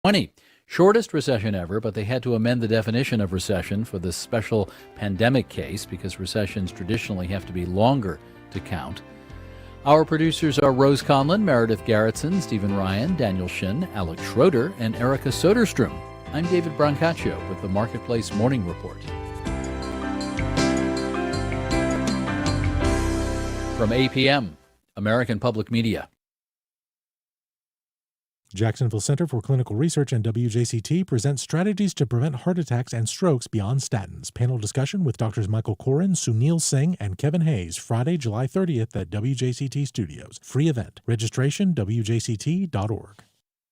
2020. Shortest recession ever, but they had to amend the definition of recession for this special pandemic case because recessions traditionally have to be longer to count. Our producers are Rose Conlon, Meredith Garrettson, Stephen Ryan, Daniel Shin, Alex Schroeder, and Erica Soderstrom. I'm David Brancaccio with the Marketplace Morning Report. From APM, American Public Media. Jacksonville Center for Clinical Research and WJCT presents strategies to prevent heart attacks and strokes beyond statins. Panel discussion with Drs. Michael Koren, Sunil Singh, and Kevin Hayes, Friday, July 30th at WJCT Studios. Free event. Registration, WJCT.org.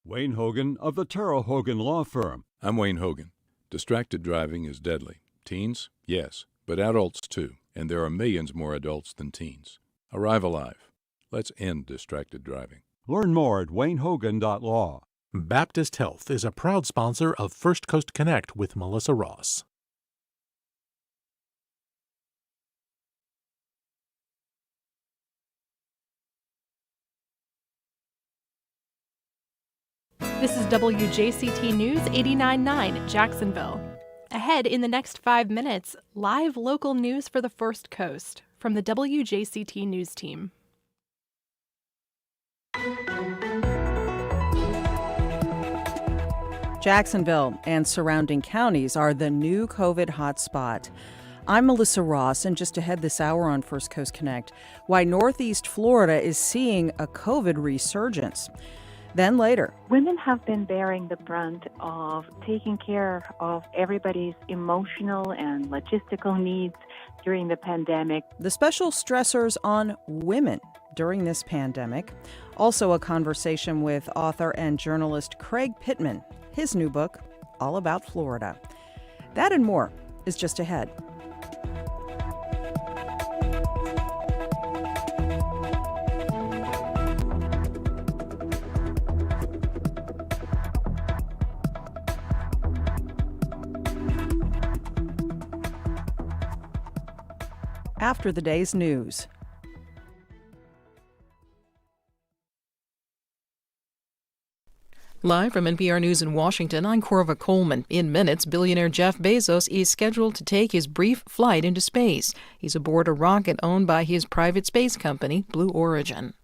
Wayne Hogan of the Terrell Hogan Law Firm. I'm Wayne Hogan. Distracted driving is deadly. Teens? Yes, but adults too. And there are millions more adults than teens. Arrive alive. Let's end distracted driving. Learn more at waynehogan.law. Baptist Health is a proud sponsor of First Coast Connect with Melissa Ross. This is WJCT News 89.9 Jacksonville. Ahead in the next 5 minutes, live local news for the First Coast from the WJCT News team. Jacksonville and surrounding counties are the new COVID hotspot. I'm Melissa Ross, and just ahead this hour on First Coast Connect, why Northeast Florida is seeing a COVID resurgence. Then later, women have been bearing the brunt of taking care of everybody's emotional and logistical needs during the pandemic. The special stressors on women during this pandemic. Also a conversation with author and journalist Craig Pittman. His new book, All About Florida. That and more is just ahead. After the day's news. Live from NPR News in Washington, I'm Corva Coleman. In minutes, billionaire Jeff Bezos is scheduled to take his brief flight into space. He's aboard a rocket owned by his private space company, Blue Origin.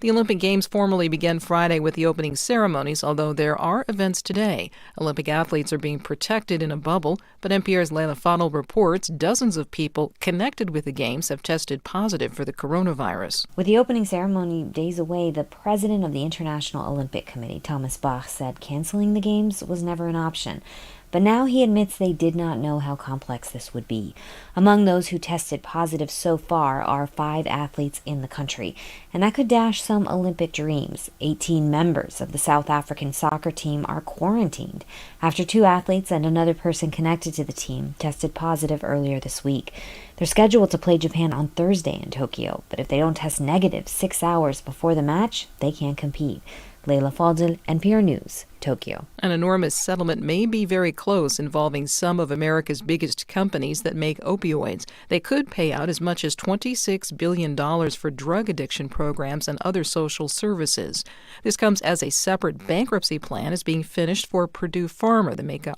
The Olympic Games formally began Friday with the opening ceremonies, although there are events today. Olympic athletes are being protected in a bubble, but NPR's Leila Fadel reports dozens of people connected with the Games have tested positive for the coronavirus. With the opening ceremony days away, the president of the International Olympic Committee, Thomas Bach, said canceling the Games was never an option. But now he admits they did not know how complex this would be. Among those who tested positive so far are 5 athletes in the country, and that could dash some Olympic dreams. 18 members of the South African soccer team are quarantined after 2 athletes and another person connected to the team tested positive earlier this week. They're scheduled to play Japan on Thursday in Tokyo, but if they don't test negative 6 hours before the match, they can't compete. Leila Fadel, NPR News, Tokyo. An enormous settlement may be very close involving some of America's biggest companies that make opioids. They could pay out as much as $26 billion for drug addiction programs and other social services. This comes as a separate bankruptcy plan is being finished for Purdue Pharma, the maker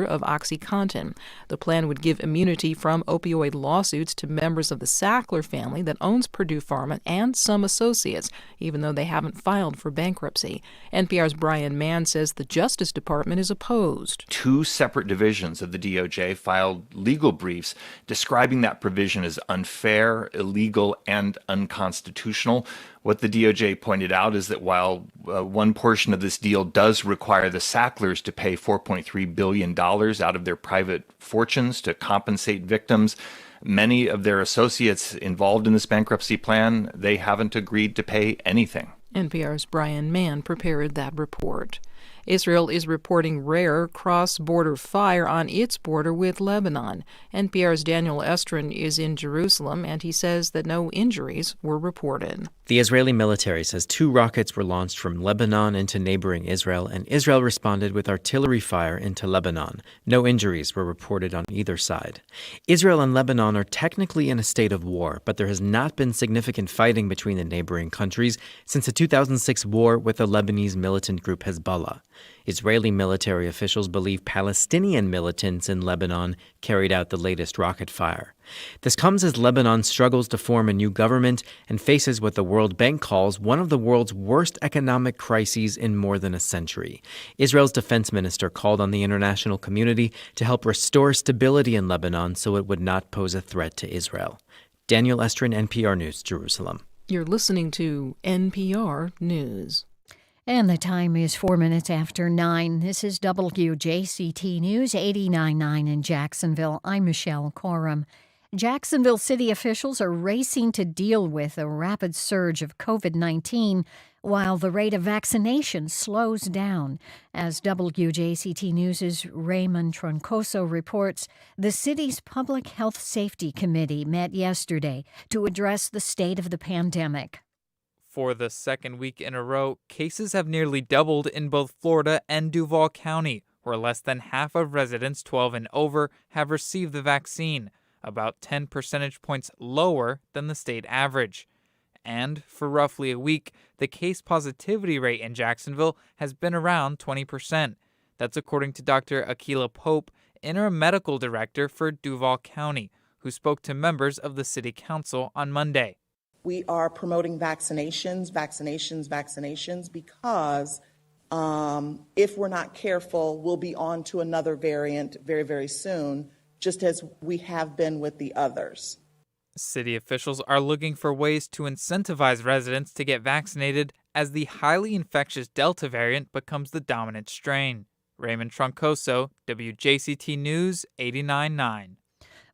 of OxyContin. The plan would give immunity from opioid lawsuits to members of the Sackler family that owns Purdue Pharma and some associates, even though they haven't filed for bankruptcy. NPR's Brian Mann says the Justice Department is opposed. 2 separate divisions of the DOJ filed legal briefs describing that provision as unfair, illegal, and unconstitutional. What the DOJ pointed out is that while one portion of this deal does require the Sacklers to pay $4.3 billion out of their private fortunes to compensate victims, many of their associates involved in this bankruptcy plan, they haven't agreed to pay anything. NPR's Brian Mann prepared that report. Israel is reporting rare cross-border fire on its border with Lebanon. NPR's Daniel Estrin is in Jerusalem, and he says that no injuries were reported. The Israeli military says 2 rockets were launched from Lebanon into neighboring Israel, and Israel responded with artillery fire into Lebanon. No injuries were reported on either side. Israel and Lebanon are technically in a state of war, but there has not been significant fighting between the neighboring countries since the 2006 war with the Lebanese militant group Hezbollah. Israeli military officials believe Palestinian militants in Lebanon carried out the latest rocket fire. This comes as Lebanon struggles to form a new government and faces what the World Bank calls one of the world's worst economic crises in more than a century. Israel's defense minister called on the international community to help restore stability in Lebanon so it would not pose a threat to Israel. Daniel Estrin, NPR News, Jerusalem. You're listening to NPR News. And the time is 4 minutes after 9. This is WJCT News 89.9 in Jacksonville. I'm Michelle Coram. Jacksonville city officials are racing to deal with a rapid surge of COVID-19 while the rate of vaccination slows down. As WJCT News' Raymond Troncoso reports, the city's Public Health Safety Committee met yesterday to address the state of the pandemic. For the second week in a row, cases have nearly doubled in both Florida and Duval County, where less than half of residents 12 and over have received the vaccine, about 10 percentage points lower than the state average. And for roughly a week, the case positivity rate in Jacksonville has been around 20%. That's according to Dr. Akila Pope, interim medical director for Duval County, who spoke to members of the city council on Monday. We are promoting vaccinations because if we're not careful, we'll be on to another variant very, very soon, just as we have been with the others. City officials are looking for ways to incentivize residents to get vaccinated as the highly infectious Delta variant becomes the dominant strain. Raymond Troncoso, WJCT News 89.9.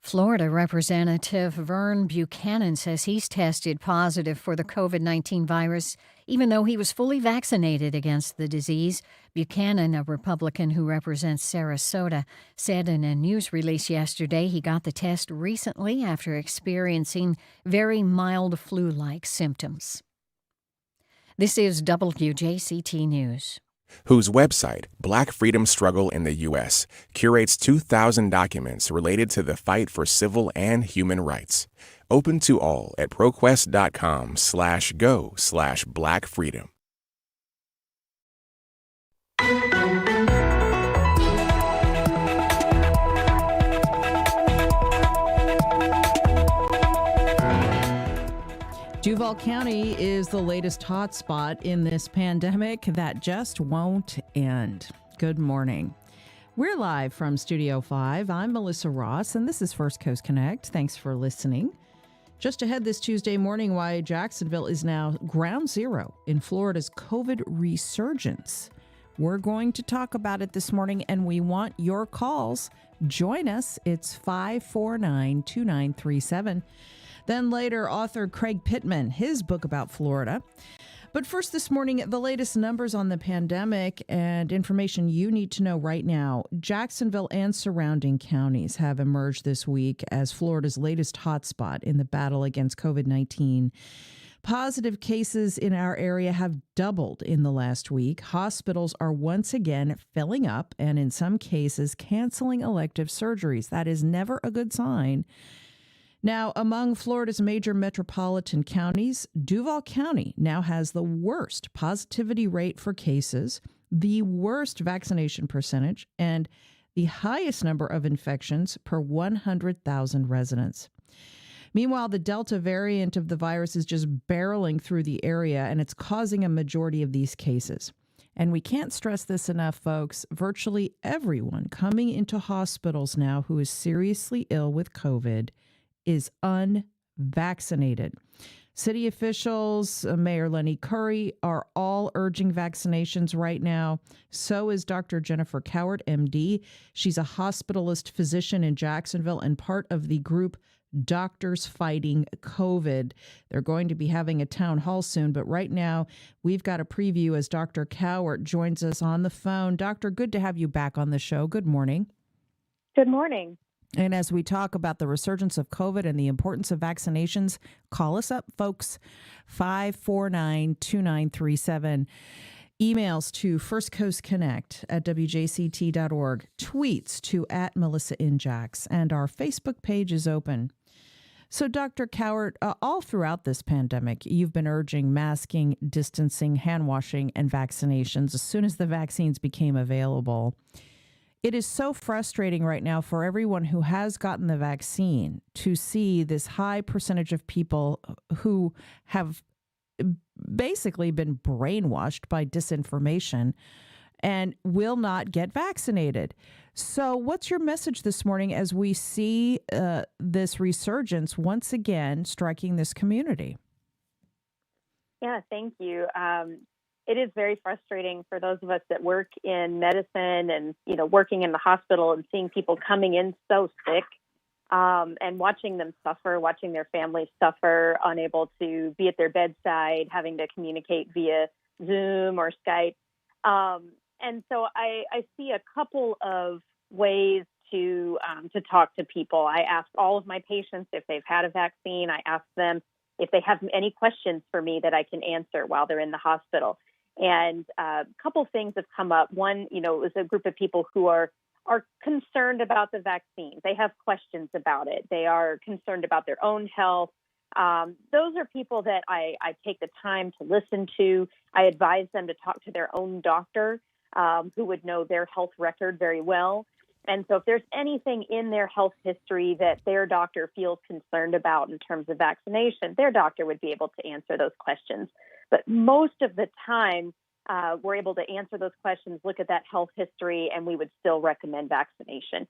Florida Representative Vern Buchanan says he's tested positive for the COVID-19 virus, even though he was fully vaccinated against the disease. Buchanan, a Republican who represents Sarasota, said in a news release yesterday he got the test recently after experiencing very mild flu-like symptoms. This is WJCT News. Whose website, Black Freedom Struggle in the U.S., curates 2,000 documents related to the fight for civil and human rights. Open to all at proquest.com/go/blackfreedom. Duval County is the latest hotspot in this pandemic that just won't end. Good morning. We're live from Studio 5. I'm Melissa Ross, and this is First Coast Connect. Thanks for listening. Just ahead this Tuesday morning, why Jacksonville is now ground zero in Florida's COVID resurgence. We're going to talk about it this morning, and we want your calls. Join us. It's 549-2937. Then later, author Craig Pittman, his book about Florida. But first this morning, the latest numbers on the pandemic and information you need to know right now. Jacksonville and surrounding counties have emerged this week as Florida's latest hotspot in the battle against COVID-19. Positive cases in our area have doubled in the last week. Hospitals are once again filling up and in some cases canceling elective surgeries. That is never a good sign. Now, among Florida's major metropolitan counties, Duval County now has the worst positivity rate for cases, the worst vaccination percentage, and the highest number of infections per 100,000 residents. Meanwhile, the Delta variant of the virus is just barreling through the area, and it's causing a majority of these cases. And we can't stress this enough, folks. Virtually everyone coming into hospitals now who is seriously ill with COVID is unvaccinated. City officials, Mayor Lenny Curry, are all urging vaccinations right now. So is Dr. Jennifer Cowart, MD. She's a hospitalist physician in Jacksonville and part of the group Doctors Fighting COVID. They're going to be having a town hall soon, but right now we've got a preview as Dr. Cowart joins us on the phone. Doctor, good to have you back on the show. Good morning. Good morning. And as we talk about the resurgence of COVID and the importance of vaccinations, call us up, folks, 549-2937. Emails to firstcoastconnect@wjct.org. Tweets to @MelissaInJax. And our Facebook page is open. So, Dr. Cowart, all throughout this pandemic, you've been urging masking, distancing, hand washing, and vaccinations as soon as the vaccines became available. It is so frustrating right now for everyone who has gotten the vaccine to see this high percentage of people who have basically been brainwashed by disinformation and will not get vaccinated. So what's your message this morning as we see this resurgence once again striking this community? Yeah, thank you. It is very frustrating for those of us that work in medicine and, working in the hospital and seeing people coming in so sick and watching them suffer, watching their families suffer, unable to be at their bedside, having to communicate via Zoom or Skype. And so I see a couple of ways to talk to people. I ask all of my patients if they've had a vaccine. I ask them if they have any questions for me that I can answer while they're in the hospital. And a couple things have come up. One, it was a group of people who are concerned about the vaccine. They have questions about it. They are concerned about their own health. Those are people that I take the time to listen to. I advise them to talk to their own doctor, who would know their health record very well. And so if there's anything in their health history that their doctor feels concerned about in terms of vaccination, their doctor would be able to answer those questions. But most of the time, we're able to answer those questions, look at that health history, and we would still recommend vaccination.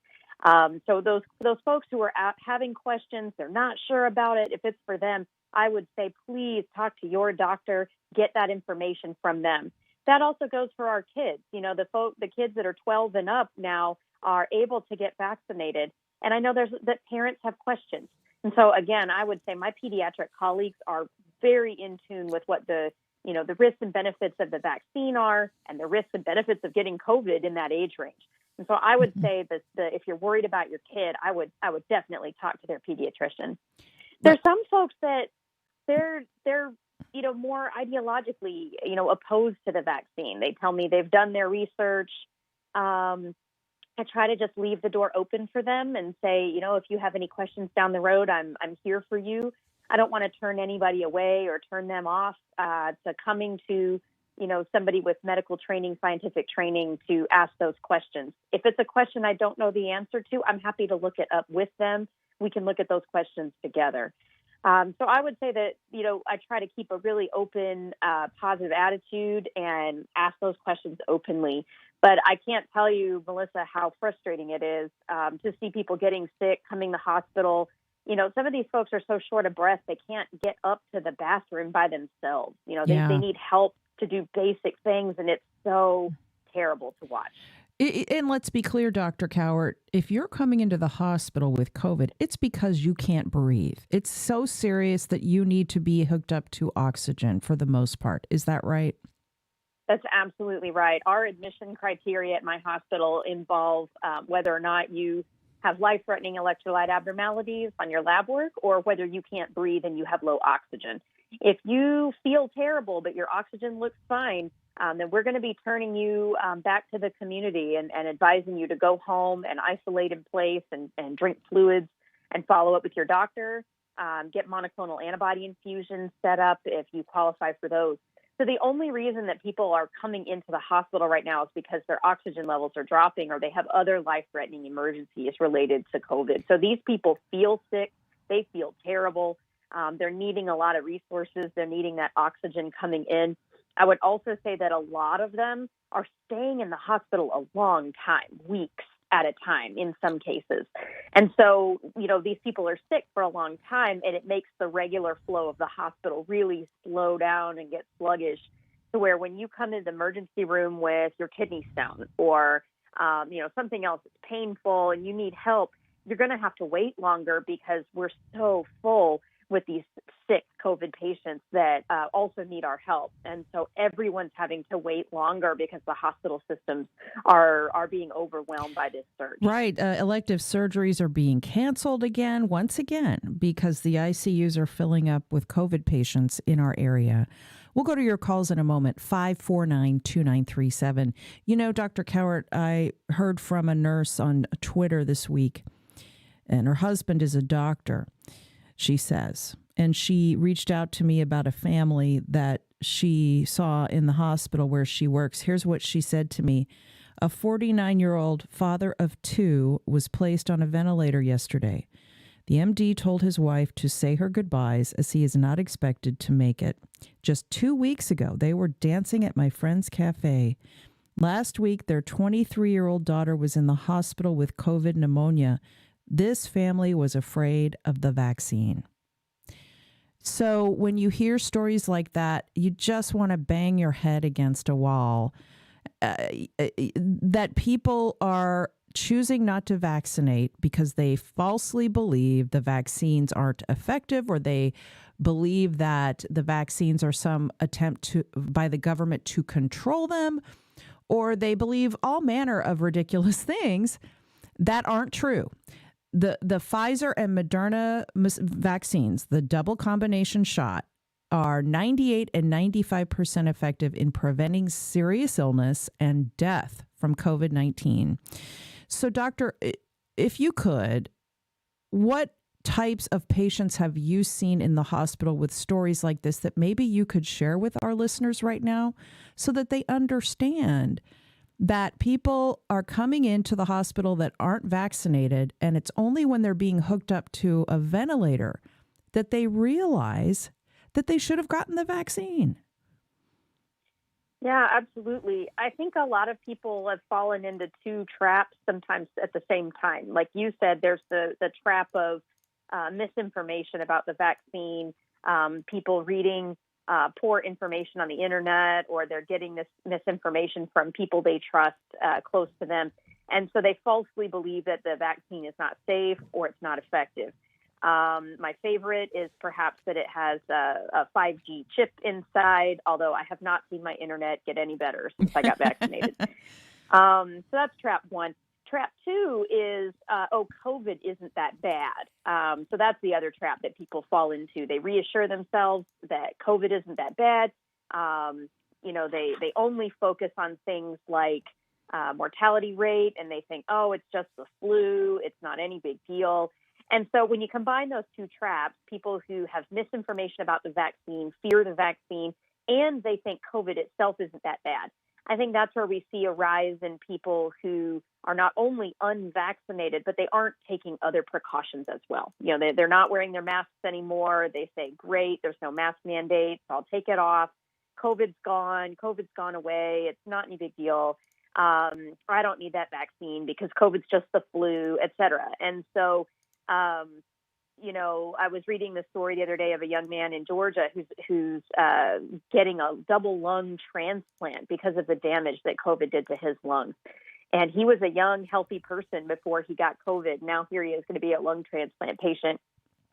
So those folks who are having questions, they're not sure about it, if it's for them, I would say, please talk to your doctor, get that information from them. That also goes for our kids. The kids that are 12 and up now are able to get vaccinated. And I know that parents have questions. And so, again, I would say my pediatric colleagues are very in tune with what the risks and benefits of the vaccine are and the risks and benefits of getting COVID in that age range. And so I would say that if you're worried about your kid, I would definitely talk to their pediatrician. There's some folks that they're more ideologically, opposed to the vaccine. They tell me they've done their research. I try to just leave the door open for them and say, if you have any questions down the road, I'm here for you. I don't want to turn anybody away or turn them off to coming to, somebody with medical training, scientific training to ask those questions. If it's a question I don't know the answer to, I'm happy to look it up with them. We can look at those questions together. So I would say that, I try to keep a really open, positive attitude and ask those questions openly. But I can't tell you, Melissa, how frustrating it is to see people getting sick, coming to the hospital. Some of these folks are so short of breath, they can't get up to the bathroom by themselves. They need help to do basic things, and it's so terrible to watch. And let's be clear, Dr. Cowart, if you're coming into the hospital with COVID, it's because you can't breathe. It's so serious that you need to be hooked up to oxygen for the most part. Is that right? That's absolutely right. Our admission criteria at my hospital involve whether or not you have life-threatening electrolyte abnormalities on your lab work or whether you can't breathe and you have low oxygen. If you feel terrible but your oxygen looks fine, then we're going to be turning you back to the community and advising you to go home and isolate in place and drink fluids and follow up with your doctor, get monoclonal antibody infusions set up if you qualify for those. So the only reason that people are coming into the hospital right now is because their oxygen levels are dropping or they have other life-threatening emergencies related to COVID. So these people feel sick. They feel terrible. They're needing a lot of resources. They're needing that oxygen coming in. I would also say that a lot of them are staying in the hospital a long time, weeks at a time in some cases. And so, these people are sick for a long time, and it makes the regular flow of the hospital really slow down and get sluggish to where when you come into the emergency room with your kidney stone or, something else that's painful and you need help, you're going to have to wait longer because we're so full with these sick COVID patients that also need our help. And so everyone's having to wait longer because the hospital systems are being overwhelmed by this surge. Right. Elective surgeries are being canceled once again, because the ICUs are filling up with COVID patients in our area. We'll go to your calls in a moment, 549-2937. Dr. Cowart, I heard from a nurse on Twitter this week, and her husband is a doctor. she says. And she reached out to me about a family that she saw in the hospital where she works. Here's what she said to me. A 49-year-old father of two was placed on a ventilator yesterday. The MD told his wife to say her goodbyes as he is not expected to make it. Just 2 weeks ago, they were dancing at my friend's cafe. Last week, their 23-year-old daughter was in the hospital with COVID pneumonia. This family was afraid of the vaccine. So when you hear stories like that, you just want to bang your head against a wall. That people are choosing not to vaccinate because they falsely believe the vaccines aren't effective, or they believe that the vaccines are some attempt by the government to control them, or they believe all manner of ridiculous things that aren't true. The Pfizer and Moderna vaccines, the double combination shot, are 98 and 95% effective in preventing serious illness and death from COVID-19. So, doctor, if you could, what types of patients have you seen in the hospital with stories like this that maybe you could share with our listeners right now so that they understand that people are coming into the hospital that aren't vaccinated, and it's only when they're being hooked up to a ventilator that they realize that they should have gotten the vaccine? Yeah, absolutely. I think a lot of people have fallen into two traps sometimes at the same time. Like you said, there's the trap of misinformation about the vaccine, people reading poor information on the internet, or they're getting this misinformation from people they trust close to them. And so they falsely believe that the vaccine is not safe or it's not effective. My favorite is perhaps that it has a 5G chip inside, although I have not seen my internet get any better since I got vaccinated. So that's trap one. Trap two is, COVID isn't that bad. So that's the other trap that people fall into. They reassure themselves that COVID isn't that bad. They only focus on things like mortality rate, and they think, oh, it's just the flu. It's not any big deal. And so when you combine those two traps, people who have misinformation about the vaccine, fear the vaccine, and they think COVID itself isn't that bad, I think that's where we see a rise in people who are not only unvaccinated, but they aren't taking other precautions as well. They're not wearing their masks anymore. They say, great, there's no mask mandate, so I'll take it off. COVID's gone away. It's not any big deal. I don't need that vaccine because COVID's just the flu, et cetera. And so, I was reading the story the other day of a young man in Georgia who's getting a double lung transplant because of the damage that COVID did to his lungs. And he was a young, healthy person before he got COVID. Now here he is going to be a lung transplant patient.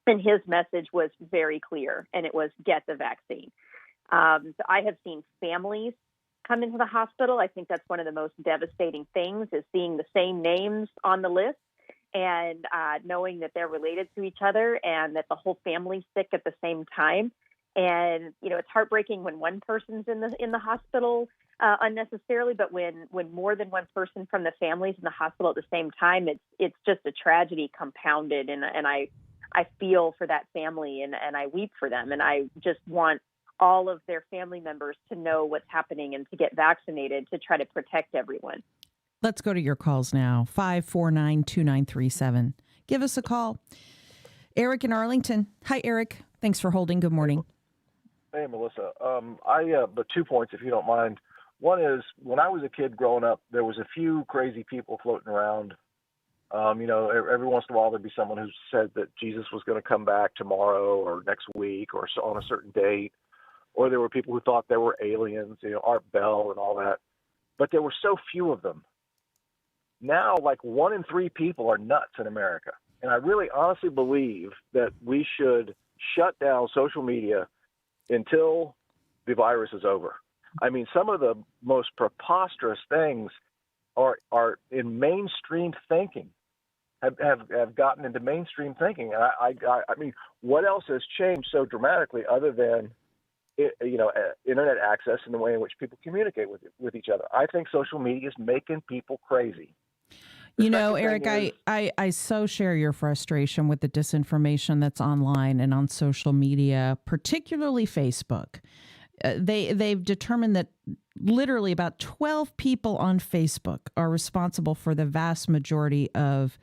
And his message was very clear, and it was get the vaccine. So I have seen families come into the hospital. I think that's one of the most devastating things, is seeing the same names on the list and knowing that they're related to each other and that the whole family's sick at the same time. And, it's heartbreaking when one person's in the hospital unnecessarily, but when more than one person from the family's in the hospital at the same time, it's just a tragedy compounded. And I feel for that family and I weep for them. And I just want all of their family members to know what's happening and to get vaccinated to try to protect everyone. Let's go to your calls now. 549-2937. Give us a call. Eric in Arlington. Hi, Eric. Thanks for holding. Good morning. Hey, Melissa. But 2 points, if you don't mind. One is, when I was a kid growing up, there was a few crazy people floating around. Every once in a while there'd be someone who said that Jesus was going to come back tomorrow or next week or on a certain date. Or there were people who thought there were aliens, Art Bell and all that. But there were so few of them. Now, like 1 in 3 people are nuts in America. And I really honestly believe that we should shut down social media until the virus is over. I mean, some of the most preposterous things are in mainstream thinking, have gotten into mainstream thinking. And I mean, what else has changed so dramatically other than internet access and the way in which people communicate with each other? I think social media is making people crazy. You know, second Eric, thing I so share your frustration with the disinformation that's online and on social media, particularly Facebook. They've determined that literally about 12 people on Facebook are responsible for the vast majority of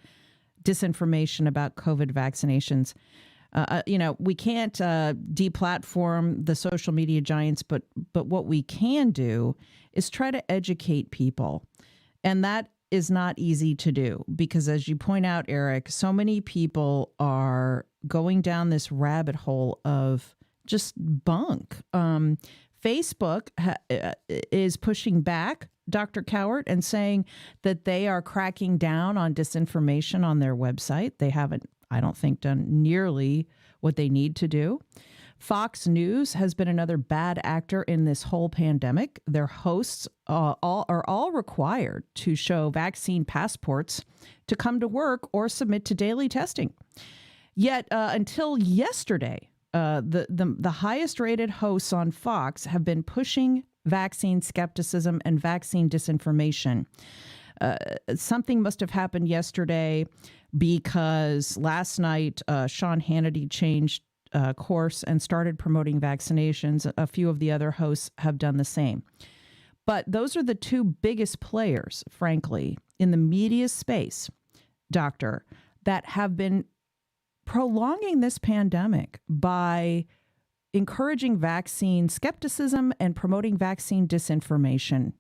disinformation about COVID vaccinations. We can't deplatform the social media giants, but what we can do is try to educate people. And that is not easy to do because, as you point out, Eric, so many people are going down this rabbit hole of just bunk. Facebook is pushing back, Dr. Cowart, and saying that they are cracking down on disinformation on their website. They haven't, I don't think, done nearly what they need to do. Fox News has been another bad actor in this whole pandemic. Their hosts are all required to show vaccine passports to come to work or submit to daily testing. Yet until yesterday, the highest rated hosts on Fox have been pushing vaccine skepticism and vaccine disinformation. Something must have happened yesterday because last night Sean Hannity changed course and started promoting vaccinations. A few of the other hosts have done the same. But those are the two biggest players, frankly, in the media space, Doctor, that have been prolonging this pandemic by encouraging vaccine skepticism and promoting vaccine disinformation.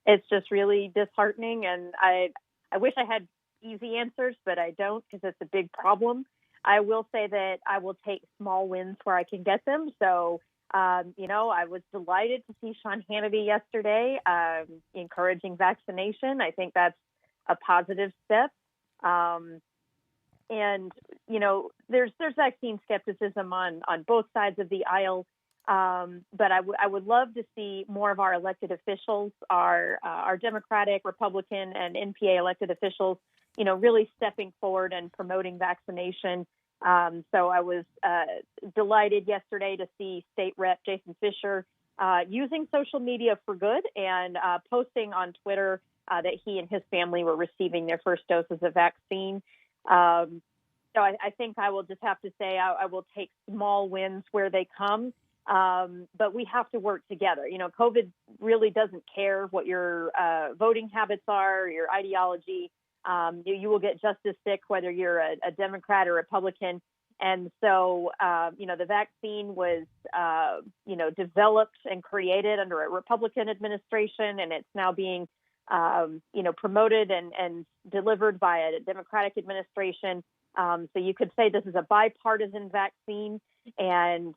It's just really disheartening, and I wish I had easy answers, but I don't because it's a big problem. I will say that I will take small wins where I can get them. So, I was delighted to see Sean Hannity yesterday encouraging vaccination. I think that's a positive step. There's vaccine skepticism on both sides of the aisle. But I would love to see more of our elected officials, our Democratic, Republican, and NPA elected officials, really stepping forward and promoting vaccination. So I was delighted yesterday to see State Rep Jason Fisher using social media for good and posting on Twitter that he and his family were receiving their first doses of vaccine. So I think I will just have to say I will take small wins where they come. But we have to work together. COVID really doesn't care what your voting habits are, your ideology. You will get just as sick whether you're a Democrat or Republican. And so, the vaccine was, developed and created under a Republican administration, and it's now being, promoted and delivered by a Democratic administration. So you could say this is a bipartisan vaccine. And,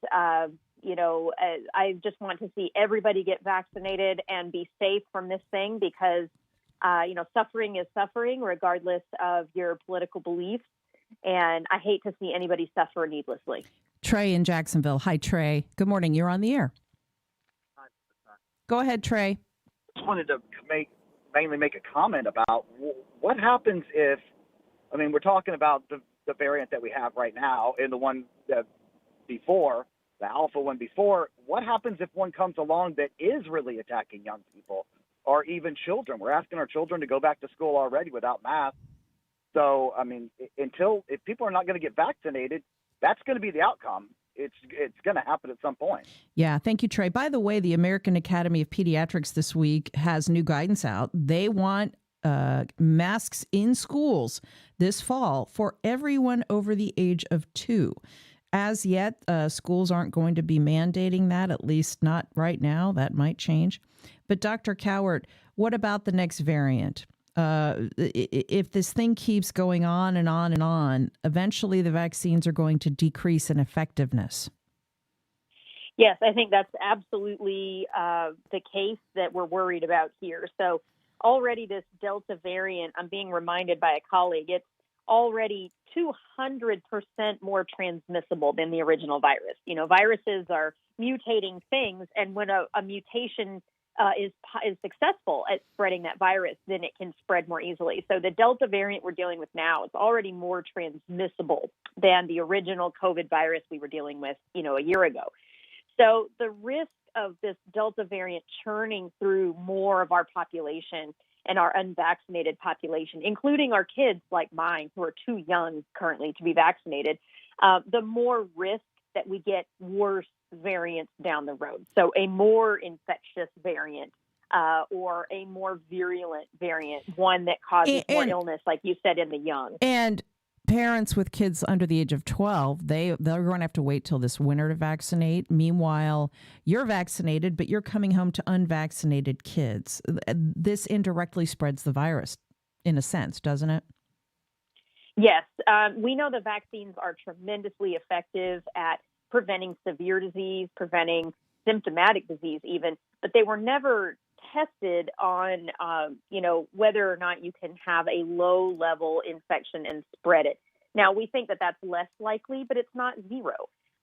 I just want to see everybody get vaccinated and be safe from this thing because, suffering is suffering regardless of your political beliefs. And I hate to see anybody suffer needlessly. Trey in Jacksonville. Hi, Trey. Good morning. You're on the air. Go ahead, Trey. just wanted to mainly make a comment about what happens if, we're talking about the variant that we have right now and the one that before, the alpha one before. What happens if one comes along that is really attacking young people or even children? We're asking our children to go back to school already without masks. So, if people are not going to get vaccinated, that's going to be the outcome. It's going to happen at some point. Yeah, thank you, Trey. By the way, the American Academy of Pediatrics this week has new guidance out. They want masks in schools this fall for everyone over the age of 2. As yet, schools aren't going to be mandating that, at least not right now. That might change. But Dr. Cowart, what about the next variant? If this thing keeps going on and on and on, eventually the vaccines are going to decrease in effectiveness. Yes, I think that's absolutely the case that we're worried about here. So already this Delta variant, I'm being reminded by a colleague, it's already 200% more transmissible than the original virus. Viruses are mutating things, and when a mutation is successful at spreading that virus, then it can spread more easily. So the Delta variant we're dealing with now is already more transmissible than the original COVID virus we were dealing with, a year ago. So the risk of this Delta variant churning through more of our population and our unvaccinated population, including our kids like mine who are too young currently to be vaccinated, the more risk that we get worse variants down the road. So a more infectious variant or a more virulent variant, one that causes more illness, like you said, in the young. And parents with kids under the age of 12, they're going to have to wait till this winter to vaccinate. Meanwhile, you're vaccinated, but you're coming home to unvaccinated kids. This indirectly spreads the virus, in a sense, doesn't it? Yes. We know the vaccines are tremendously effective at preventing severe disease, preventing symptomatic disease even, but they were never tested on, whether or not you can have a low-level infection and spread it. Now, we think that that's less likely, but it's not zero.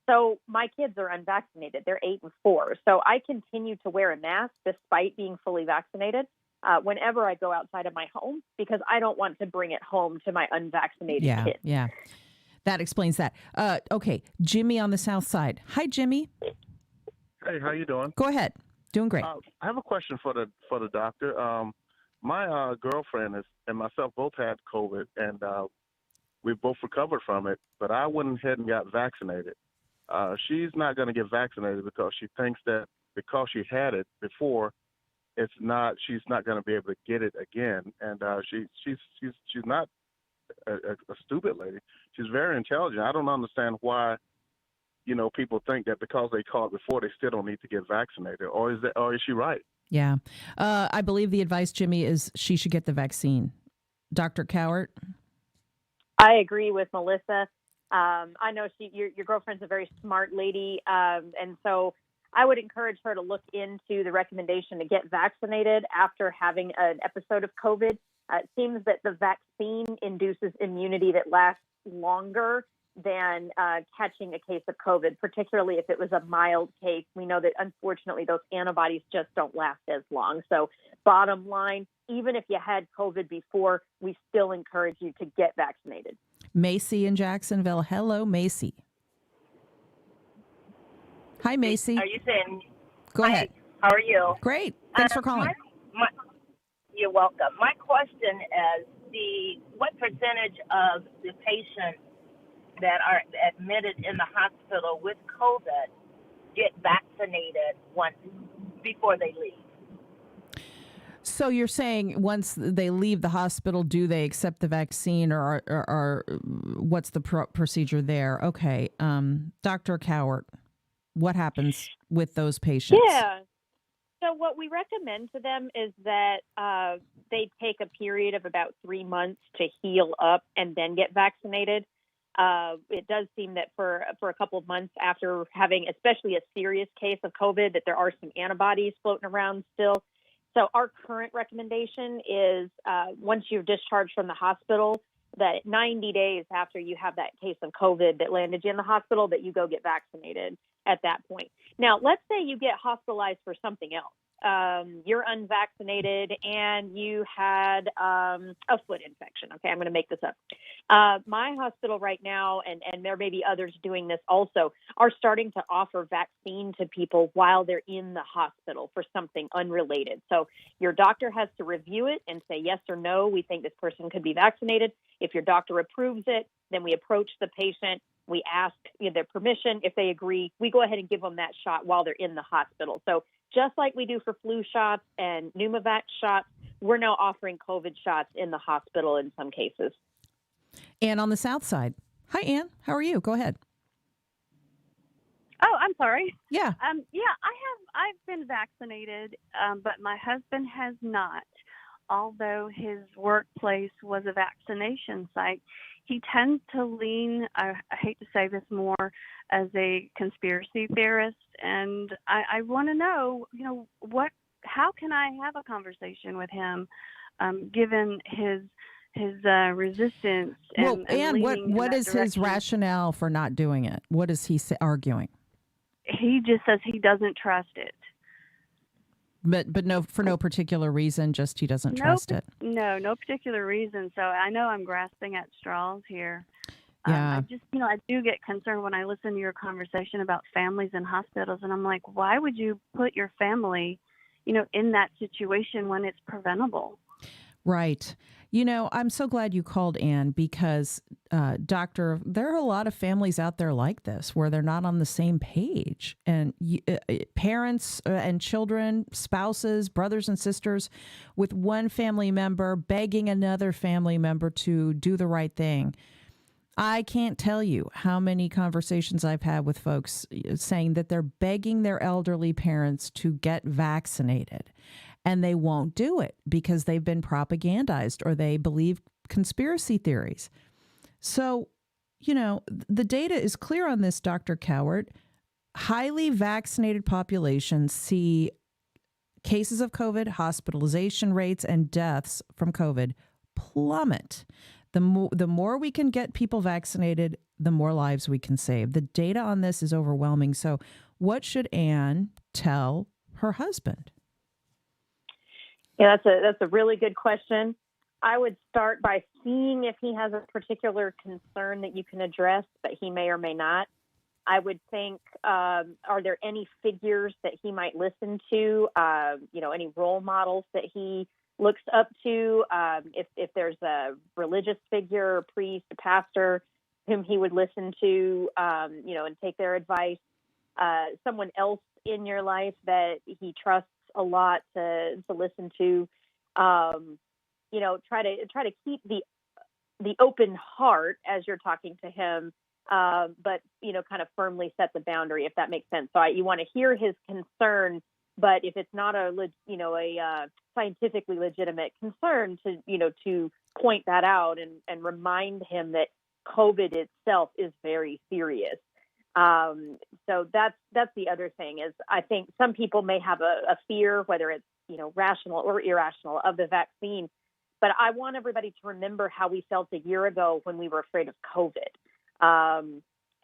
So my kids are unvaccinated. They're 8 and 4. So I continue to wear a mask despite being fully vaccinated whenever I go outside of my home because I don't want to bring it home to my unvaccinated kids. Yeah. That explains that. Okay, Jimmy on the south side. Hi, Jimmy. Hey, how you doing? Go ahead. Doing great. I have a question for the doctor. My girlfriend and myself both had COVID, and we both recovered from it. But I went ahead and got vaccinated. She's not going to get vaccinated because she thinks that because she had it before, she's not going to be able to get it again. And she's not a stupid lady. She's very intelligent. I don't understand why. People think that because they caught it before, they still don't need to get vaccinated. Or is she right? Yeah. I believe the advice, Jimmy, is she should get the vaccine. Dr. Cowart? I agree with Melissa. I know your girlfriend's a very smart lady, and so I would encourage her to look into the recommendation to get vaccinated after having an episode of COVID. It seems that the vaccine induces immunity that lasts longer than catching a case of COVID, particularly if it was a mild case. We know that, unfortunately, those antibodies just don't last as long. So bottom line, even if you had COVID before, we still encourage you to get vaccinated. Macy in Jacksonville. Hello, Macy. Hi, Macy. Are you saying? Go ahead. How are you? Great. Thanks for calling. You're welcome. My question is what percentage of the patients that are admitted in the hospital with COVID get vaccinated before they leave? So you're saying once they leave the hospital, do they accept the vaccine or what's the procedure there? Okay. Dr. Cowart, what happens with those patients? Yeah. So what we recommend to them is that they take a period of about 3 months to heal up and then get vaccinated. It does seem that for a couple of months after having especially a serious case of COVID, that there are some antibodies floating around still. So our current recommendation is once you're discharged from the hospital, that 90 days after you have that case of COVID that landed you in the hospital, that you go get vaccinated at that point. Now, let's say you get hospitalized for something else. You're unvaccinated and you had a foot infection. Okay, I'm going to make this up. My hospital right now, and there may be others doing this also, are starting to offer vaccine to people while they're in the hospital for something unrelated. So your doctor has to review it and say yes or no, we think this person could be vaccinated. If your doctor approves it, then we approach the patient. We ask their permission. If they agree, we go ahead and give them that shot while they're in the hospital. So just like we do for flu shots and pneumovax shots, we're now offering COVID shots in the hospital in some cases. Ann on the south side. Hi, Ann. How are you? Go ahead. Oh, I'm sorry. Yeah. I've been vaccinated, but my husband has not. Although his workplace was a vaccination site, he tends to lean, I hate to say this, more as a conspiracy theorist. And I want to know, how can I have a conversation with him, given his resistance? And what is his rationale for not doing it? What is he arguing? He just says he doesn't trust it. But no, for no particular reason, just he doesn't trust it. No particular reason. So I know I'm grasping at straws here. Yeah. I just, I do get concerned when I listen to your conversation about families in hospitals, and I'm like, why would you put your family, in that situation when it's preventable? Right. I'm so glad you called, Ann, because, Doctor, there are a lot of families out there like this where they're not on the same page. And parents and children, spouses, brothers and sisters with one family member begging another family member to do the right thing. I can't tell you how many conversations I've had with folks saying that they're begging their elderly parents to get vaccinated. And they won't do it because they've been propagandized or they believe conspiracy theories. So, the data is clear on this, Dr. Cowart. Highly vaccinated populations see cases of COVID, hospitalization rates, and deaths from COVID plummet. The more we can get people vaccinated, the more lives we can save. The data on this is overwhelming. So what should Ann tell her husband? Yeah, that's a really good question. I would start by seeing if he has a particular concern that you can address, but he may or may not. I would think, are there any figures that he might listen to? Any role models that he looks up to? If there's a religious figure, a priest, a pastor, whom he would listen to, and take their advice. Someone else in your life that he trusts a lot to listen to. Try to keep the open heart as you're talking to him, but kind of firmly set the boundary, if that makes sense. So you want to hear his concern, but if it's not a scientifically legitimate concern, to point that out and remind him that COVID itself is very serious. So that's the other thing is I think some people may have a fear, whether it's, rational or irrational, of the vaccine. But I want everybody to remember how we felt a year ago when we were afraid of COVID,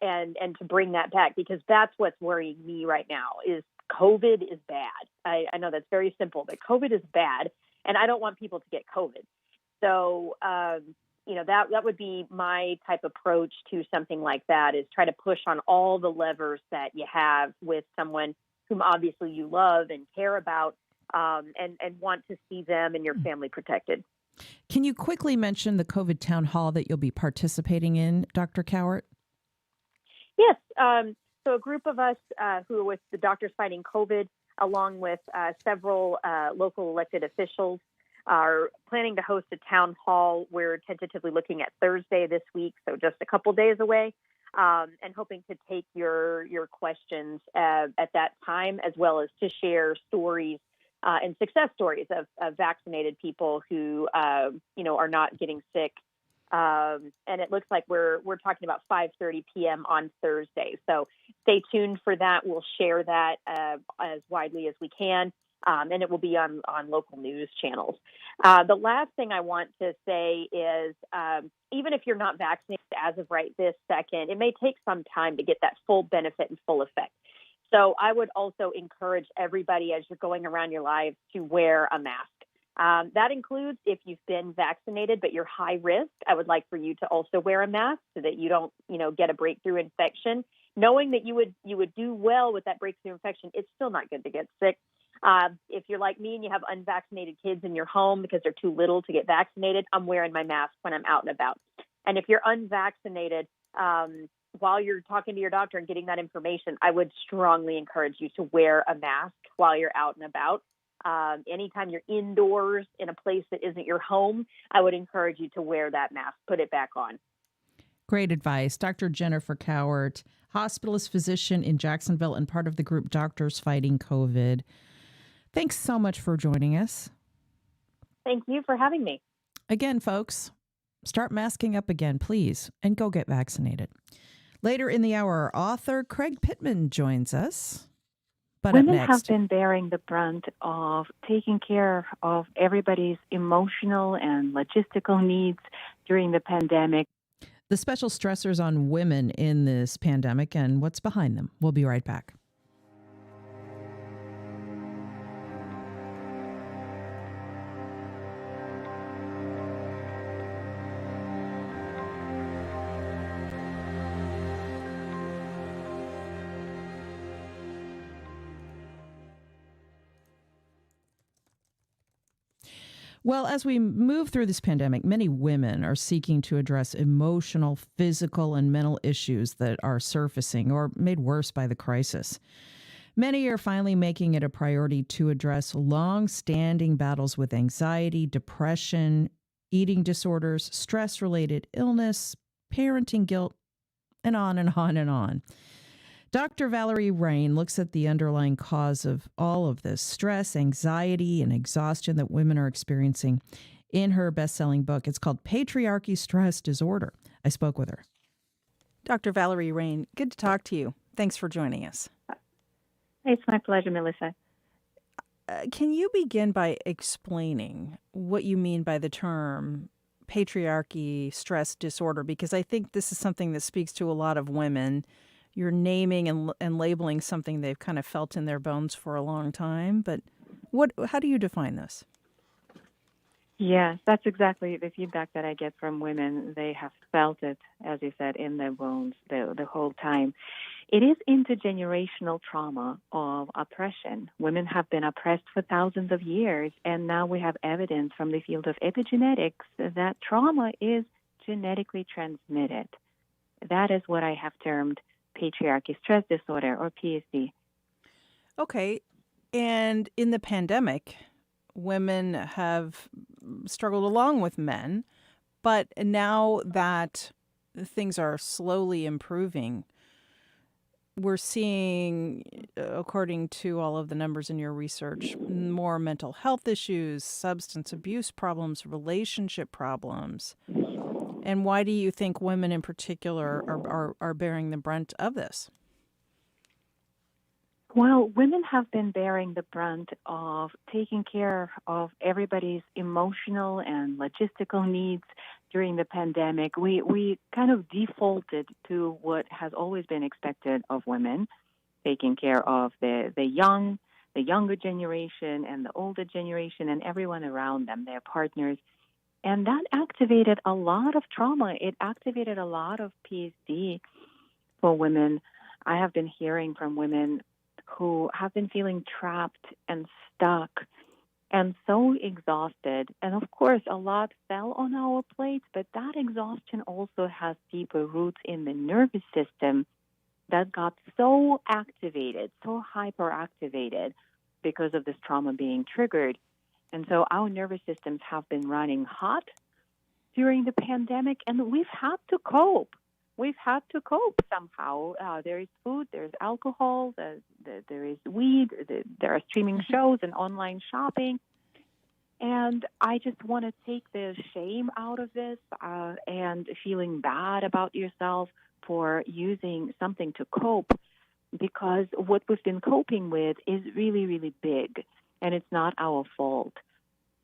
and to bring that back, because that's what's worrying me right now is COVID is bad. I know that's very simple, but COVID is bad, and I don't want people to get COVID. So, that would be my type of approach to something like that, is try to push on all the levers that you have with someone whom obviously you love and care about, and want to see them and your family protected. Can you quickly mention the COVID town hall that you'll be participating in, Dr. Cowart? Yes. So a group of us who are with the Doctors Fighting COVID, along with several local elected officials, are planning to host a town hall. We're tentatively looking at Thursday this week, so just a couple days away, and hoping to take your questions at that time, as well as to share stories and success stories of vaccinated people who are not getting sick. And it looks like we're talking about 5:30 p.m. on Thursday. So stay tuned for that. We'll share that as widely as we can. And it will be on local news channels. The last thing I want to say is, even if you're not vaccinated as of right this second, it may take some time to get that full benefit and full effect. So I would also encourage everybody, as you're going around your lives, to wear a mask. That includes if you've been vaccinated but you're high risk. I would like for you to also wear a mask so that you don't, get a breakthrough infection. Knowing that you would do well with that breakthrough infection, it's still not good to get sick. If you're like me and you have unvaccinated kids in your home because they're too little to get vaccinated, I'm wearing my mask when I'm out and about. And if you're unvaccinated, while you're talking to your doctor and getting that information, I would strongly encourage you to wear a mask while you're out and about. Anytime you're indoors in a place that isn't your home, I would encourage you to wear that mask, put it back on. Great advice. Dr. Jennifer Cowart, hospitalist physician in Jacksonville and part of the group Doctors Fighting COVID. Thanks so much for joining us. Thank you for having me. Again, folks, start masking up again, please, and go get vaccinated. Later in the hour, author Craig Pittman joins us. But women have been bearing the brunt of taking care of everybody's emotional and logistical needs during the pandemic. The special stressors on women in this pandemic and what's behind them. We'll be right back. Well, as we move through this pandemic, many women are seeking to address emotional, physical, and mental issues that are surfacing or made worse by the crisis. Many are finally making it a priority to address long-standing battles with anxiety, depression, eating disorders, stress-related illness, parenting guilt, and on and on and on. Dr. Valerie Rain looks at the underlying cause of all of this stress, anxiety, and exhaustion that women are experiencing in her best-selling book. It's called Patriarchy Stress Disorder. I spoke with her. Dr. Valerie Rain, good to talk to you. Thanks for joining us. It's my pleasure, Melissa. Can you begin by explaining what you mean by the term patriarchy stress disorder? Because I think this is something that speaks to a lot of women. You're naming and labeling something they've kind of felt in their bones for a long time. But how do you define this? Yes, that's exactly the feedback that I get from women. They have felt it, as you said, in their bones the whole time. It is intergenerational trauma of oppression. Women have been oppressed for thousands of years, and now we have evidence from the field of epigenetics that trauma is genetically transmitted. That is what I have termed patriarchy stress disorder, or PSD. Okay. And in the pandemic, women have struggled along with men, but now that things are slowly improving, we're seeing, according to all of the numbers in your research, more mental health issues, substance abuse problems, relationship problems. And why do you think women in particular are bearing the brunt of this? Well, women have been bearing the brunt of taking care of everybody's emotional and logistical needs during the pandemic. We kind of defaulted to what has always been expected of women, taking care of the younger generation and the older generation and everyone around them, their partners. And that activated a lot of trauma. It activated a lot of PSD for women. I have been hearing from women who have been feeling trapped and stuck and so exhausted. And of course, a lot fell on our plates, but that exhaustion also has deeper roots in the nervous system that got so activated, so hyperactivated because of this trauma being triggered. And so our nervous systems have been running hot during the pandemic, and we've had to cope. We've had to cope somehow. There is food, there's alcohol, there is weed, there are streaming shows and online shopping. And I just want to take the shame out of this and feeling bad about yourself for using something to cope, because what we've been coping with is really, really big. And it's not our fault.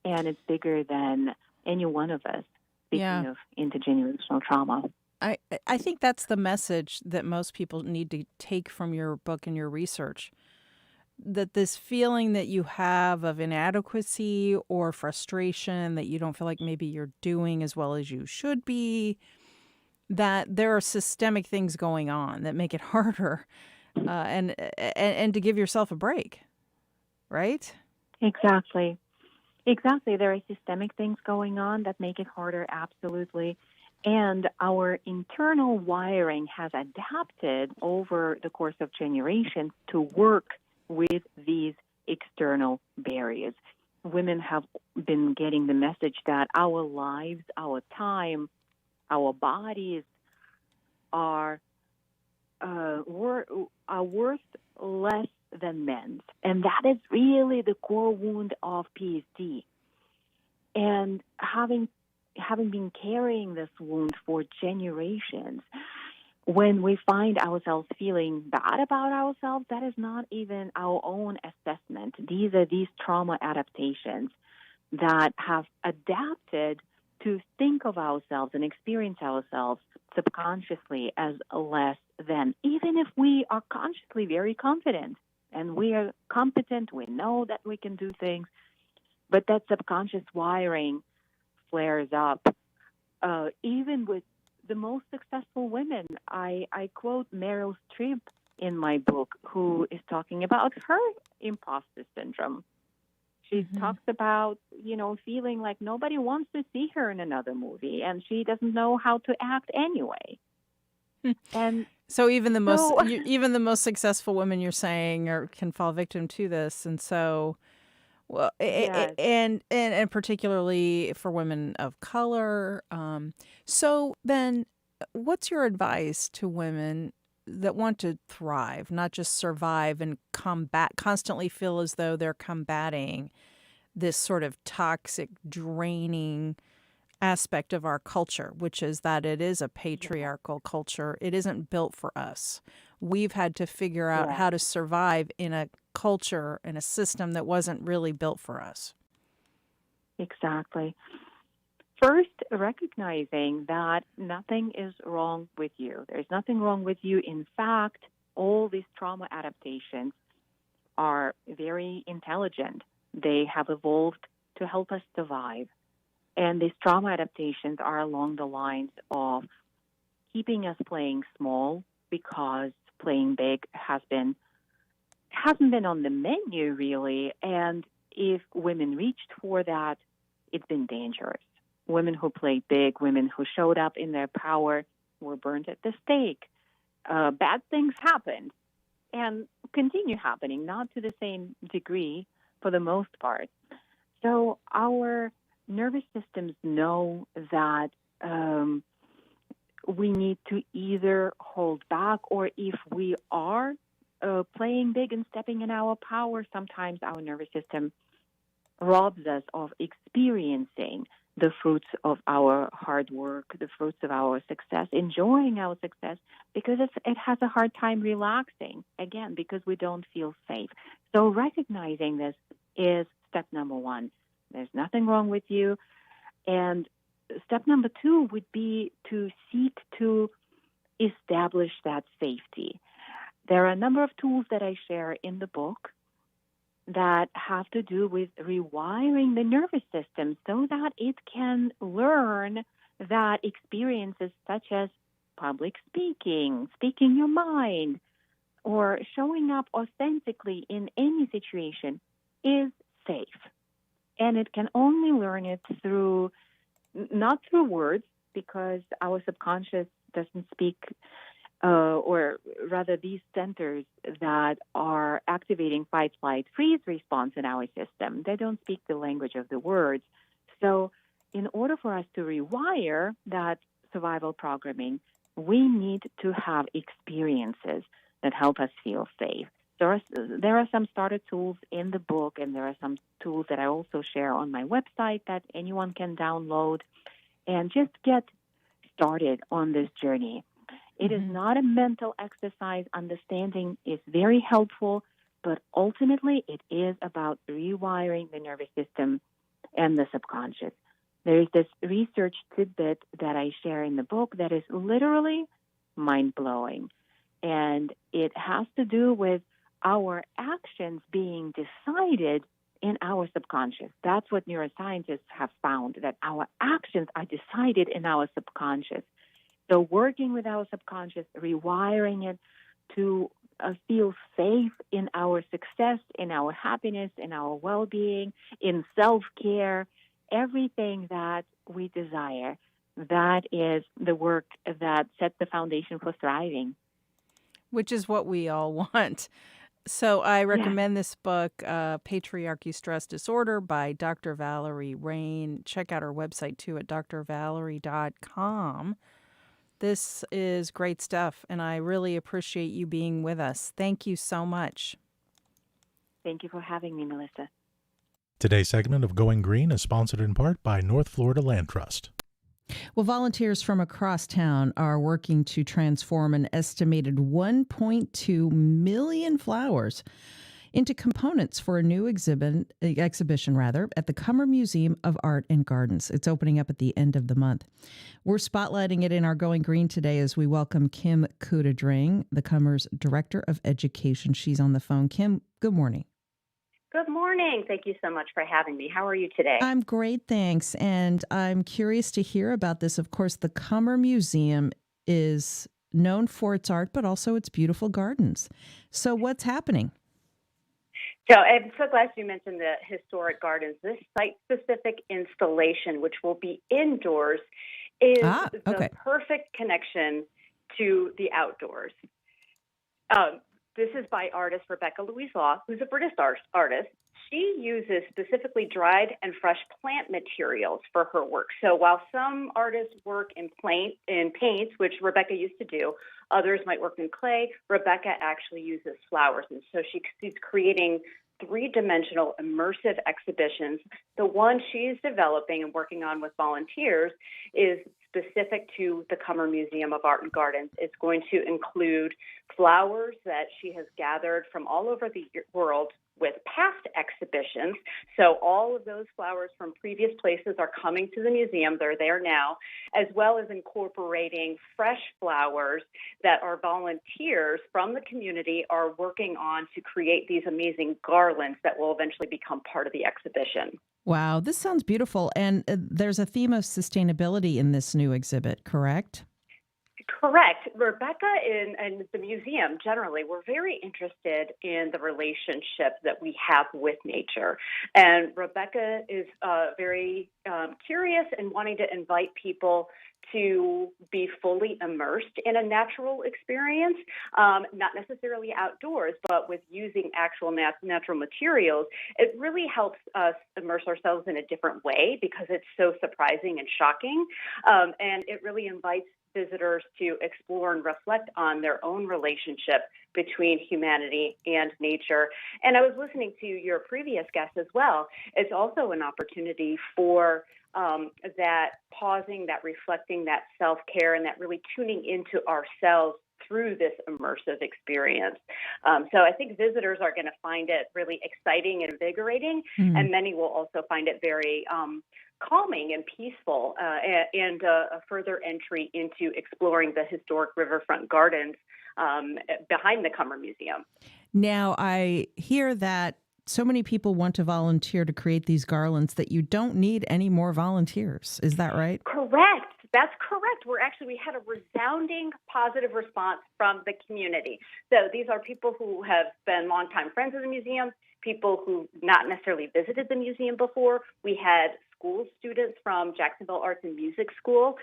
And it's bigger than any one of us, speaking of intergenerational trauma. I think that's the message that most people need to take from your book and your research, that this feeling that you have of inadequacy or frustration, that you don't feel like maybe you're doing as well as you should be, that there are systemic things going on that make it harder and to give yourself a break, right? Exactly. There are systemic things going on that make it harder, absolutely. And our internal wiring has adapted over the course of generations to work with these external barriers. Women have been getting the message that our lives, our time, our bodies are worth less than men's. And that is really the core wound of PSD. And having been carrying this wound for generations, when we find ourselves feeling bad about ourselves, that is not even our own assessment. These are these trauma adaptations that have adapted to think of ourselves and experience ourselves subconsciously as less than, even if we are consciously very confident and we are competent, we know that we can do things, but that subconscious wiring flares up. Even with the most successful women, I quote Meryl Streep in my book, who is talking about her imposter syndrome. She talks about, feeling like nobody wants to see her in another movie, and she doesn't know how to act anyway. And so even the most successful women, you're saying, can fall victim to this, and so, well, Yes. and particularly for women of color. So then, what's your advice to women that want to thrive, not just survive and constantly feel as though they're combating this sort of toxic, draining aspect of our culture, which is that it is a patriarchal culture. It isn't built for us. We've had to figure out how to survive in a culture, in a system that wasn't really built for us. Exactly. First, recognizing that nothing is wrong with you. There's nothing wrong with you. In fact, all these trauma adaptations are very intelligent. They have evolved to help us survive. And these trauma adaptations are along the lines of keeping us playing small because playing big hasn't been on the menu, really. And if women reached for that, it's been dangerous. Women who played big, women who showed up in their power were burned at the stake. Bad things happened and continue happening, not to the same degree for the most part. So our nervous systems know that we need to either hold back, or if we are playing big and stepping in our power, sometimes our nervous system robs us of experiencing the fruits of our hard work, the fruits of our success, enjoying our success, because it has a hard time relaxing, again, because we don't feel safe. So recognizing this is step number one. There's nothing wrong with you. And step number two would be to seek to establish that safety. There are a number of tools that I share in the book that have to do with rewiring the nervous system so that it can learn that experiences such as public speaking, speaking your mind, or showing up authentically in any situation is safe. And it can only learn it not through words, because our subconscious doesn't speak, or rather these centers that are activating fight, flight, freeze response in our system, they don't speak the language of the words. So in order for us to rewire that survival programming, we need to have experiences that help us feel safe. There are some starter tools in the book, and there are some tools that I also share on my website that anyone can download and just get started on this journey. It is not a mental exercise. Understanding is very helpful, but ultimately it is about rewiring the nervous system and the subconscious. There is this research tidbit that I share in the book that is literally mind-blowing, and it has to do with our actions being decided in our subconscious. That's what neuroscientists have found, that our actions are decided in our subconscious. So working with our subconscious, rewiring it to feel safe in our success, in our happiness, in our well-being, in self-care, everything that we desire, that is the work that sets the foundation for thriving. Which is what we all want. So I recommend this book, Patriarchy Stress Disorder by Dr. Valerie Rain. Check out her website, too, at drvalerie.com. This is great stuff, and I really appreciate you being with us. Thank you so much. Thank you for having me, Melissa. Today's segment of Going Green is sponsored in part by North Florida Land Trust. Well, volunteers from across town are working to transform an estimated 1.2 million flowers into components for a new exhibition at the Cummer Museum of Art and Gardens. It's opening up at the end of the month. We're spotlighting it in our Going Green today as we welcome Kim Kudadring, the Cummer's Director of Education. She's on the phone. Kim, good morning. Good morning. Thank you so much for having me. How are you today? I'm great, thanks. And I'm curious to hear about this. Of course, the Cummer Museum is known for its art, but also its beautiful gardens. So what's happening? So I'm so glad you mentioned the historic gardens. This site-specific installation, which will be indoors, is the perfect connection to the outdoors. This is by artist Rebecca Louise Law, who's a British artist. She uses specifically dried and fresh plant materials for her work. So while some artists work in paints, which Rebecca used to do, others might work in clay, Rebecca actually uses flowers. And so she's creating three-dimensional immersive exhibitions. The one she's developing and working on with volunteers is specific to the Cummer Museum of Art and Gardens. It's going to include flowers that she has gathered from all over the world with past exhibitions. So all of those flowers from previous places are coming to the museum. They're there now, as well as incorporating fresh flowers that our volunteers from the community are working on to create these amazing garlands that will eventually become part of the exhibition. Wow, this sounds beautiful. And there's a theme of sustainability in this new exhibit, correct? Correct. Rebecca and the museum generally, we're very interested in the relationship that we have with nature. And Rebecca is very curious and wanting to invite people to be fully immersed in a natural experience, not necessarily outdoors, but with using actual natural materials. It really helps us immerse ourselves in a different way because it's so surprising and shocking. And it really invites visitors to explore and reflect on their own relationship between humanity and nature. And I was listening to your previous guest as well. It's also an opportunity for that pausing, that reflecting, that self-care, and that really tuning into ourselves through this immersive experience. So I think visitors are going to find it really exciting and invigorating, and many will also find it very calming and peaceful, and a further entry into exploring the historic riverfront gardens behind the Cummer Museum. Now, I hear that so many people want to volunteer to create these garlands that you don't need any more volunteers. Is that right? Correct. That's correct. We had a resounding positive response from the community. So these are people who have been longtime friends of the museum, people who not necessarily visited the museum before. We had school students from Jacksonville Arts and Music School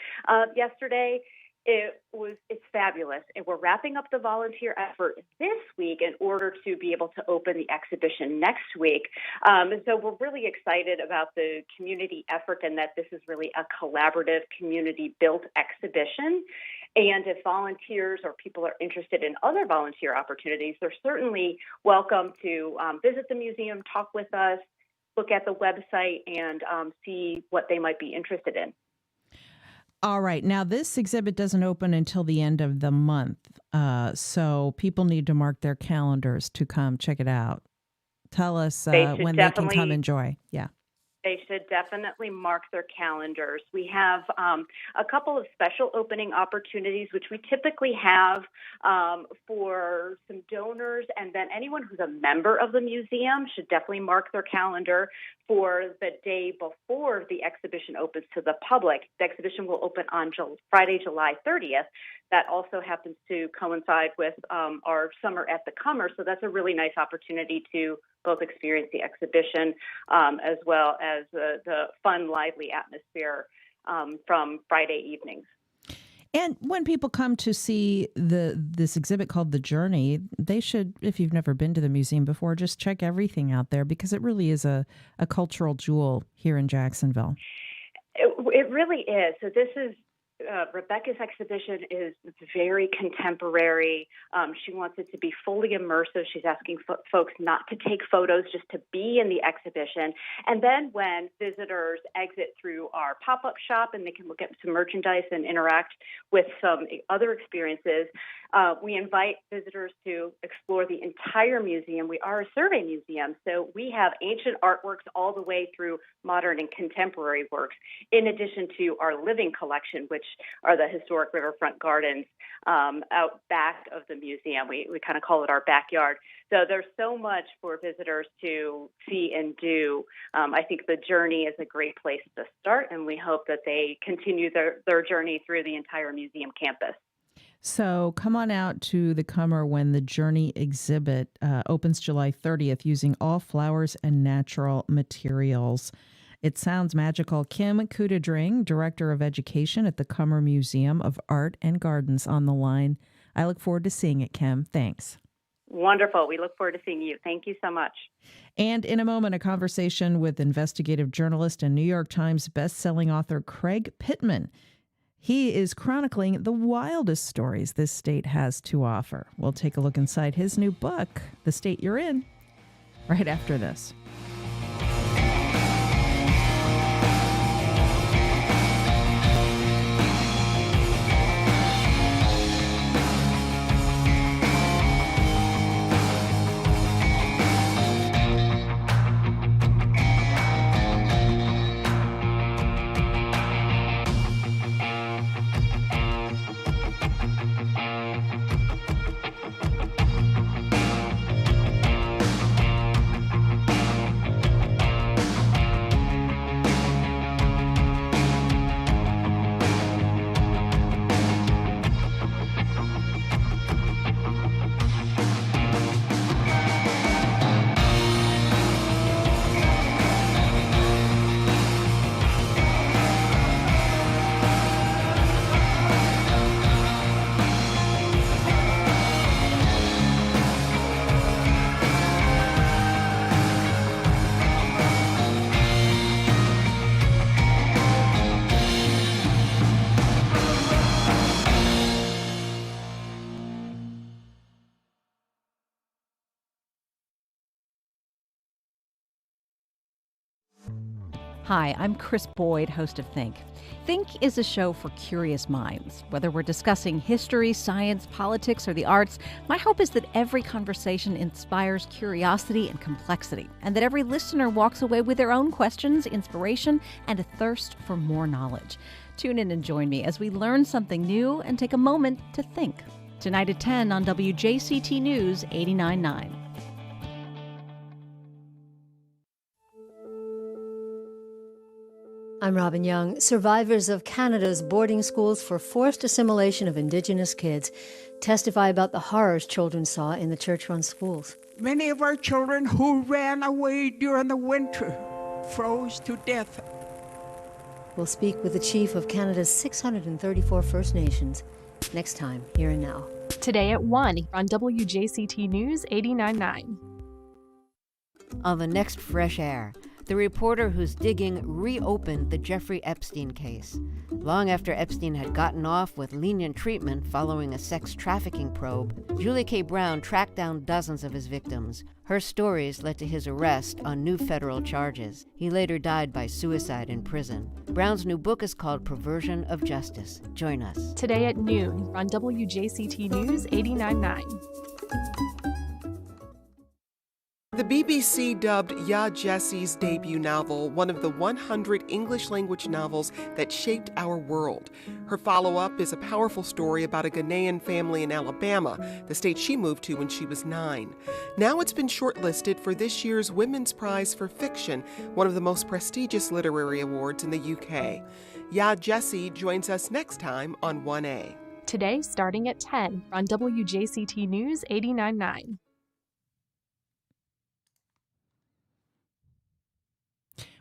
yesterday. It's fabulous. And we're wrapping up the volunteer effort this week in order to be able to open the exhibition next week. So we're really excited about the community effort and that this is really a collaborative, community-built exhibition. And if volunteers or people are interested in other volunteer opportunities, they're certainly welcome to visit the museum, talk with us, look at the website, and see what they might be interested in. All right. Now, this exhibit doesn't open until the end of the month, so people need to mark their calendars to come check it out. Tell us when they can come enjoy. Yeah. They should definitely mark their calendars. We have a couple of special opening opportunities, which we typically have for some donors, and then anyone who's a member of the museum should definitely mark their calendar for the day before the exhibition opens to the public. The exhibition will open on Friday, July 30th. That also happens to coincide with our Summer at the Cummer, so that's a really nice opportunity to both experience the exhibition as well as the fun, lively atmosphere from Friday evenings. And when people come to see this exhibit called The Journey, they should, if you've never been to the museum before, just check everything out there because it really is a cultural jewel here in Jacksonville. It really is. So this is Rebecca's exhibition is very contemporary. She wants it to be fully immersive. She's asking folks not to take photos, just to be in the exhibition. And then when visitors exit through our pop-up shop and they can look at some merchandise and interact with some other experiences, we invite visitors to explore the entire museum. We are a survey museum, so we have ancient artworks all the way through modern and contemporary works, in addition to our living collection, which are the historic riverfront gardens out back of the museum. We kind of call it our backyard. So there's so much for visitors to see and do. I think the journey is a great place to start, and we hope that they continue their journey through the entire museum campus. So come on out to the Cummer when the Journey exhibit opens July 30th using all flowers and natural materials. It sounds magical. Kim Kudadring, Director of Education at the Cummer Museum of Art and Gardens, on the line. I look forward to seeing it, Kim. Thanks. Wonderful. We look forward to seeing you. Thank you so much. And in a moment, a conversation with investigative journalist and New York Times bestselling author Craig Pittman. He is chronicling the wildest stories this state has to offer. We'll take a look inside his new book, The State You're In, right after this. Hi, I'm Chris Boyd, host of Think. Think is a show for curious minds. Whether we're discussing history, science, politics, or the arts, my hope is that every conversation inspires curiosity and complexity, and that every listener walks away with their own questions, inspiration, and a thirst for more knowledge. Tune in and join me as we learn something new and take a moment to think. Tonight at 10 on WJCT News 89.9. I'm Robin Young. Survivors of Canada's boarding schools for forced assimilation of Indigenous kids testify about the horrors children saw in the church-run schools. Many of our children who ran away during the winter froze to death. We'll speak with the chief of Canada's 634 First Nations next time, Here and Now. Today at 1 on WJCT News 89.9. On the next Fresh Air, the reporter who's digging reopened the Jeffrey Epstein case. Long after Epstein had gotten off with lenient treatment following a sex trafficking probe, Julie K. Brown tracked down dozens of his victims. Her stories led to his arrest on new federal charges. He later died by suicide in prison. Brown's new book is called Perversion of Justice. Join us. Today at noon on WJCT News 89.9. The BBC dubbed Yaa Gyasi's debut novel one of the 100 English-language novels that shaped our world. Her follow-up is a powerful story about a Ghanaian family in Alabama, the state she moved to when she was 9. Now it's been shortlisted for this year's Women's Prize for Fiction, one of the most prestigious literary awards in the UK. Yaa Gyasi joins us next time on 1A. Today, starting at 10 on WJCT News 89.9.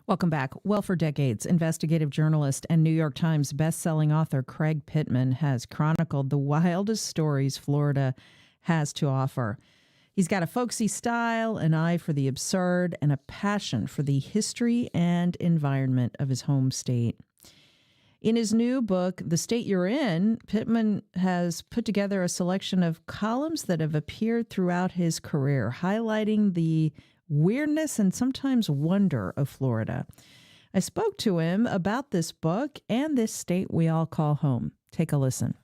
Welcome back. Well, for decades, investigative journalist and New York Times bestselling author Craig Pittman has chronicled the wildest stories Florida has to offer. He's got a folksy style, an eye for the absurd, and a passion for the history and environment of his home state. In his new book, The State You're In, Pittman has put together a selection of columns that have appeared throughout his career, highlighting the weirdness and sometimes wonder of Florida. I spoke to him about this book and this state we all call home. Take a listen.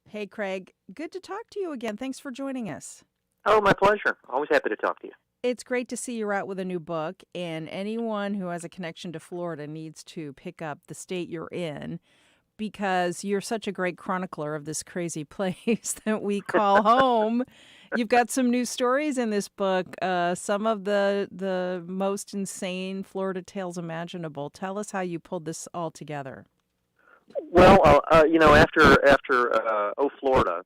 Hey, Craig, good to talk to you again. Thanks for joining us. Oh, my pleasure. Always happy to talk to you. It's great to see you're out with a new book, and anyone who has a connection to Florida needs to pick up The State You're In, because you're such a great chronicler of this crazy place that we call home. You've got some new stories in this book, some of the most insane Florida tales imaginable. Tell us how you pulled this all together. Well, after Oh Florida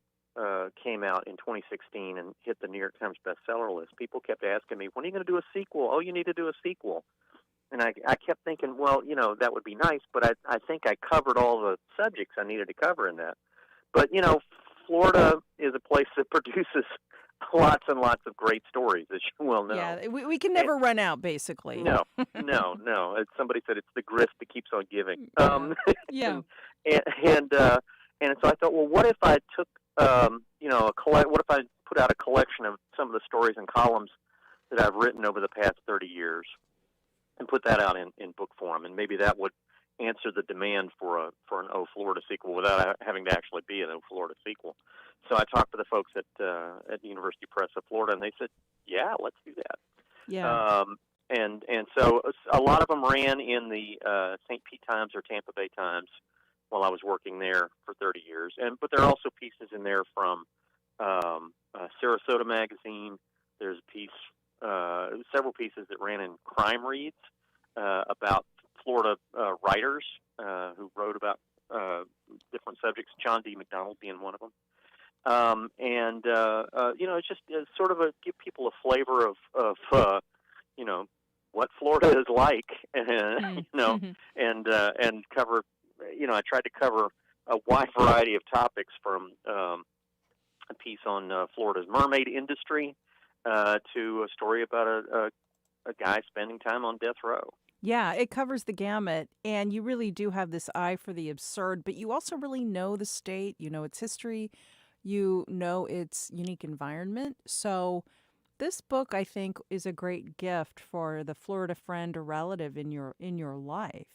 came out in 2016 and hit the New York Times bestseller list, people kept asking me, when are you going to do a sequel? Oh, you need to do a sequel. And I kept thinking, well, that would be nice, but I think I covered all the subjects I needed to cover in that. But, Florida is a place that produces lots and lots of great stories, as you well know. Yeah, we can never run out, basically. No. Somebody said it's the grist that keeps on giving. Yeah. And so I thought, well, what if I took, what if I put out a collection of some of the stories and columns that I've written over the past 30 years and put that out in book form, and maybe that would answer the demand for an Oh Florida sequel without having to actually be an Oh Florida sequel. So I talked to the folks at the University Press of Florida, and they said, yeah, let's do that. Yeah. And so a lot of them ran in the St. Pete Times or Tampa Bay Times while I was working there for 30 years. But there are also pieces in there from Sarasota Magazine. There's a piece, several pieces that ran in Crime Reads about Florida writers who wrote about different subjects, John D. McDonald being one of them. It's just sort of give people a flavor of what Florida is like, and cover, I tried to cover a wide variety of topics from a piece on Florida's mermaid industry to a story about a guy spending time on death row. Yeah, it covers the gamut, and you really do have this eye for the absurd, but you also really know the state, you know its history, you know its unique environment. So this book, I think, is a great gift for the Florida friend or relative in your life,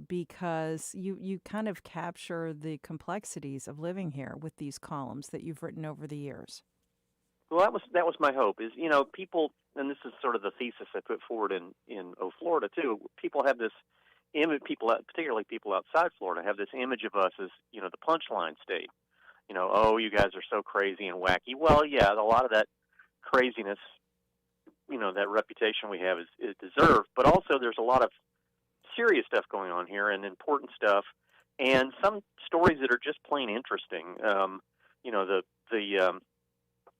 because you kind of capture the complexities of living here with these columns that you've written over the years. Well, that was my hope. Is people, and this is sort of the thesis I put forward in Oh Florida too. People have this image. Particularly people outside Florida, have this image of us as the punchline state. Oh, you guys are so crazy and wacky. Well, yeah, a lot of that craziness, that reputation we have is deserved. But also, there's a lot of serious stuff going on here and important stuff, and some stories that are just plain interesting.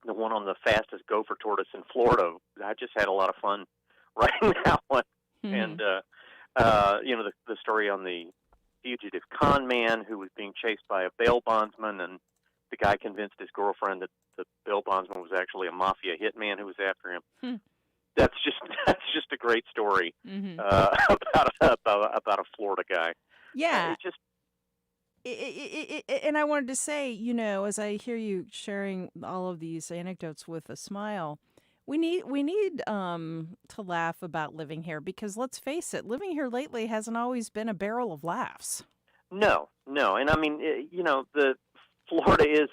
The one on the fastest gopher tortoise in Florida, I just had a lot of fun writing that one. Mm-hmm. And, the story on the fugitive con man who was being chased by a bail bondsman, and the guy convinced his girlfriend that the bail bondsman was actually a mafia hitman who was after him. That's just a great story. Mm-hmm. About a Florida guy. Yeah. And I wanted to say, as I hear you sharing all of these anecdotes with a smile, we need to laugh about living here, because let's face it, living here lately hasn't always been a barrel of laughs. No, and I mean, the Florida is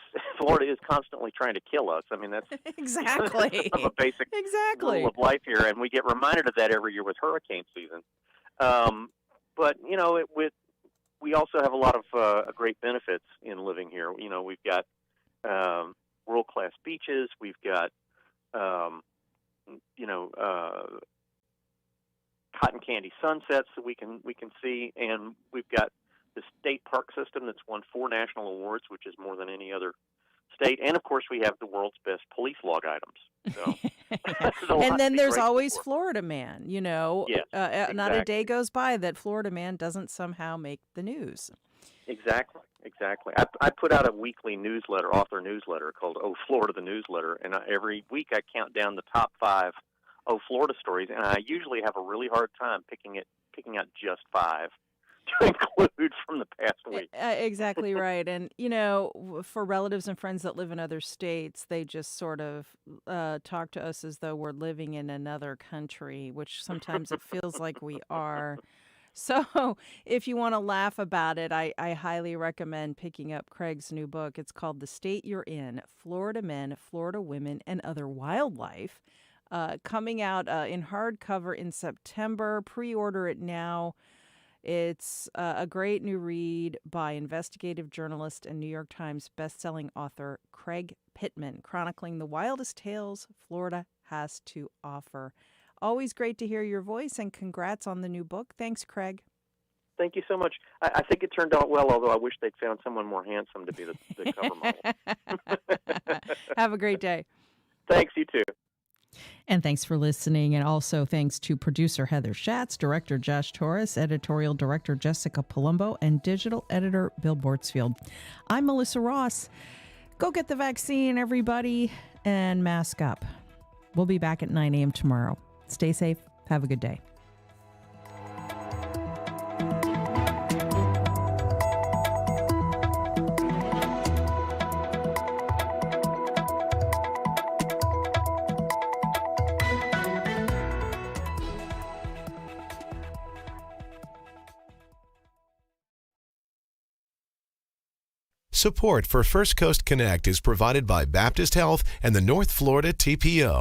constantly trying to kill us. I mean, that's exactly a basic rule of life here, and we get reminded of that every year with hurricane season. But we also have a lot of great benefits in living here. We've got world-class beaches. We've got cotton candy sunsets that we can see, and we've got the state park system that's won 4 national awards, which is more than any other state. And of course, we have the world's best police log items. So, and then there's always Florida Man. Yes, exactly. Not a day goes by that Florida Man doesn't somehow make the news. Exactly. I put out a weekly author newsletter called Oh Florida, the Newsletter, and every week I count down the top 5 Oh Florida stories, and I usually have a really hard time picking out just 5 to include from the past week. Exactly right. And, for relatives and friends that live in other states, they just sort of talk to us as though we're living in another country, which sometimes it feels like we are. So if you want to laugh about it, I highly recommend picking up Craig's new book. It's called The State You're In, Florida Men, Florida Women, and Other Wildlife. Coming out in hardcover in September. Pre-order it now. It's a great new read by investigative journalist and New York Times bestselling author Craig Pittman, chronicling the wildest tales Florida has to offer. Always great to hear your voice, and congrats on the new book. Thanks, Craig. Thank you so much. I think it turned out well, although I wish they'd found someone more handsome to be the cover model. Have a great day. Thanks, you too. And thanks for listening. And also thanks to producer Heather Schatz, director Josh Torres, editorial director Jessica Palumbo, and digital editor Bill Bortsfield. I'm Melissa Ross. Go get the vaccine, everybody, and mask up. We'll be back at 9 a.m. tomorrow. Stay safe. Have a good day. Support for First Coast Connect is provided by Baptist Health and the North Florida TPO.